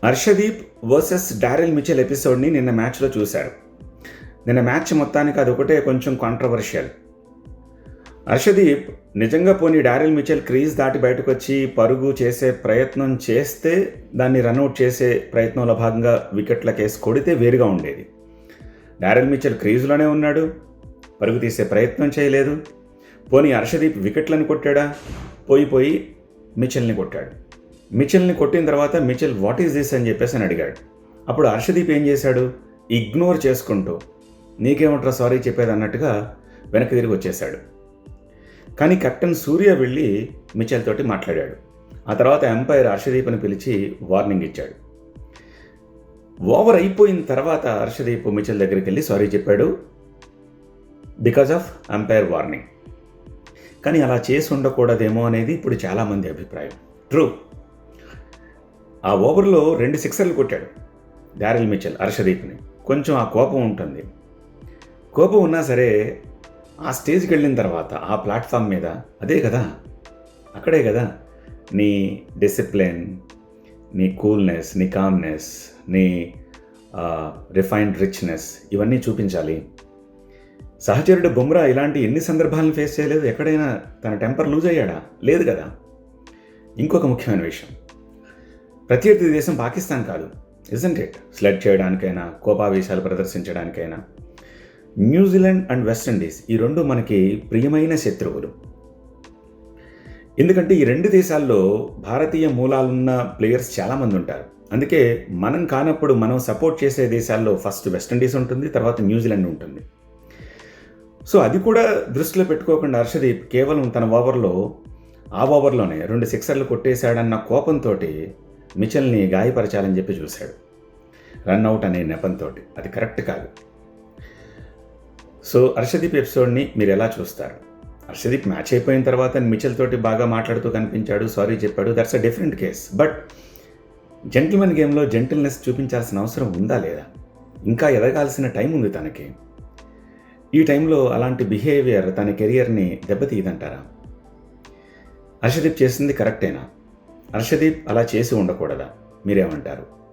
Harshdeep versus Daryl Mitchell ఎపిసోడ్ని నిన్న మ్యాచ్లో చూశారు. నిన్న మ్యాచ్ మొత్తానికి అదొకటే కొంచెం కాంట్రవర్షియల్. హర్షదీప్ నిజంగా పోనీ డారెల్ మిచెల్ క్రీజ్ దాటి బయటకు వచ్చి పరుగు చేసే ప్రయత్నం చేస్తే దాన్ని రన్అట్ చేసే ప్రయత్నంలో భాగంగా వికెట్ల కేసు కొడితే వేరుగా ఉండేది. డారెల్ మిచెల్ క్రీజ్లోనే ఉన్నాడు, పరుగు తీసే ప్రయత్నం చేయలేదు. పోనీ హర్షదీప్ వికెట్లను కొట్టాడా? పోయి మిచెల్ని కొట్టాడు. మిచెల్ని కొట్టిన తర్వాత మిచెల్ వాట్ ఈజ్ దిస్ అని చెప్పేసి అని అడిగాడు. అప్పుడు హర్షదీప్ ఏం చేశాడు? ఇగ్నోర్ చేసుకుంటూ నీకేమంటారా సారీ చెప్పేది అన్నట్టుగా వెనక్కి తిరిగి వచ్చేశాడు. కానీ కెప్టెన్ సూర్య వెళ్ళి మిచెల్ తోటి మాట్లాడాడు. ఆ తర్వాత ఎంపైర్ హర్షదీప్ని పిలిచి వార్నింగ్ ఇచ్చాడు. ఓవర్ అయిపోయిన తర్వాత హర్షదీప్ మిచెల్ దగ్గరికి వెళ్ళి సారీ చెప్పాడు బికాజ్ ఆఫ్ ఎంపైర్ వార్నింగ్. కానీ అలా చేసి ఉండకూడదేమో అనేది ఇప్పుడు చాలామంది అభిప్రాయం. ట్రూ, ఆ ఓవర్లో 2 సిక్సర్లు కొట్టాడు డారెల్ మిచెల్ హర్షదీప్ని. కొంచెం ఆ కోపం ఉంటుంది. కోపం ఉన్నా సరే ఆ స్టేజ్కి వెళ్ళిన తర్వాత ఆ ప్లాట్ఫామ్ మీద అదే కదా, అక్కడే కదా నీ డిసిప్లిన్, నీ కూల్నెస్, నీ కామ్నెస్, నీ రిఫైన్డ్ రిచ్నెస్ ఇవన్నీ చూపించాలి. సహచరుడు బుమ్రా ఇలాంటి ఎన్ని సందర్భాలను ఫేస్ చేయలేదు? ఎక్కడైనా తన టెంపర్ లూజ్ అయ్యాడా? లేదు కదా. ఇంకొక ముఖ్యమైన విషయం, ప్రత్యర్థి దేశం పాకిస్తాన్ కాదు, ఇజంట్ ఇట్? స్లెడ్ చేయడానికైనా, కోపావేశాలు ప్రదర్శించడానికైనా న్యూజిలాండ్ అండ్ వెస్టిండీస్ ఈ రెండు మనకి ప్రియమైన శత్రువులు. ఎందుకంటే ఈ 2 దేశాల్లో భారతీయ మూలాలున్న ప్లేయర్స్ చాలామంది ఉంటారు. అందుకే మనం కానప్పుడు మనం సపోర్ట్ చేసే దేశాల్లో ఫస్ట్ వెస్టిండీస్ ఉంటుంది, తర్వాత న్యూజిలాండ్ ఉంటుంది. సో అది కూడా దృష్టిలో పెట్టుకోకుండా హర్షదీప్ కేవలం తన ఆ ఓవర్లోనే 2 సిక్సర్లు కొట్టేశాడన్న కోపంతో మిచెల్ని గాయపరచాలని చెప్పి చూశాడు, రన్అట్ అనే నెపంతో. అది కరెక్ట్ కాదు. సో హర్షదీప్ ఎపిసోడ్ని మీరు ఎలా చూస్తారు? హర్షదీప్ మ్యాచ్ అయిపోయిన తర్వాత మిచెల్ తోటి బాగా మాట్లాడుతూ కనిపించాడు, సారీ చెప్పాడు, that's a different case. But gentleman గేమ్లో జెంటిల్నెస్ చూపించాల్సిన అవసరం ఉందా లేదా? ఇంకా ఎదగాల్సిన టైం ఉంది తనకి. ఈ టైంలో అలాంటి బిహేవియర్ తన కెరియర్ని దెబ్బతీయదంటారా? హర్షదీప్ చేసింది కరెక్టేనా? హర్షదీప్ అలా చేసి ఉండకూడదా? మీరేమంటారు?